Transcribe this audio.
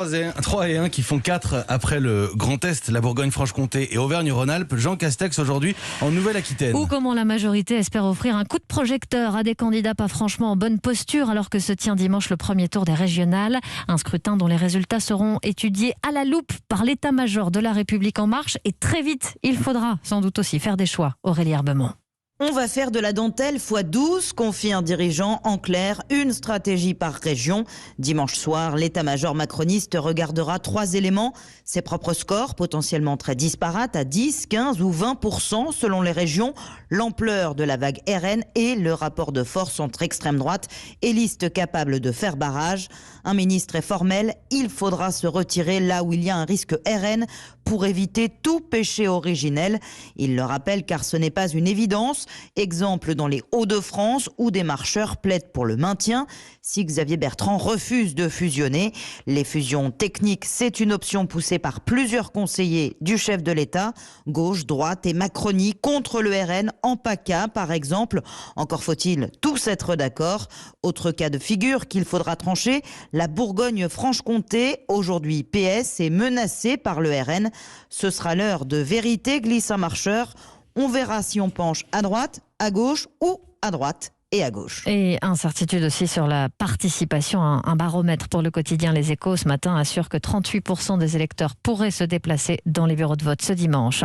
3 et 1 qui font 4 après le Grand Est, la Bourgogne-Franche-Comté et Auvergne-Rhône-Alpes. Jean Castex aujourd'hui en Nouvelle-Aquitaine. Ou comment la majorité espère offrir un coup de projecteur à des candidats pas franchement en bonne posture alors que se tient dimanche le premier tour des régionales. Un scrutin dont les résultats seront étudiés à la loupe par l'état-major de La République En Marche. Et très vite, il faudra sans doute aussi faire des choix. Aurélie Herbemont. On va faire de la dentelle x12, confie un dirigeant. En clair, une stratégie par région. Dimanche soir, l'état-major macroniste regardera 3 éléments. Ses propres scores, potentiellement très disparates, à 10, 15 ou 20% selon les régions. L'ampleur de la vague RN et le rapport de force entre extrême droite et listes capables de faire barrage. Un ministre est formel, il faudra se retirer là où il y a un risque RN pour éviter tout péché originel. Il le rappelle car ce n'est pas une évidence. Exemple dans les Hauts-de-France où des marcheurs plaident pour le maintien. Si Xavier Bertrand refuse de fusionner, les fusions techniques, c'est une option poussée par plusieurs conseillers du chef de l'État, gauche, droite et Macronie contre le RN en PACA par exemple. Encore faut-il tous être d'accord. Autre cas de figure qu'il faudra trancher, la Bourgogne-Franche-Comté, aujourd'hui PS, est menacée par le RN. Ce sera l'heure de vérité, glisse un marcheur. On verra si on penche à droite, à gauche ou à droite et à gauche. Et incertitude aussi sur la participation. Un baromètre pour le quotidien Les Échos ce matin assure que 38% des électeurs pourraient se déplacer dans les bureaux de vote ce dimanche.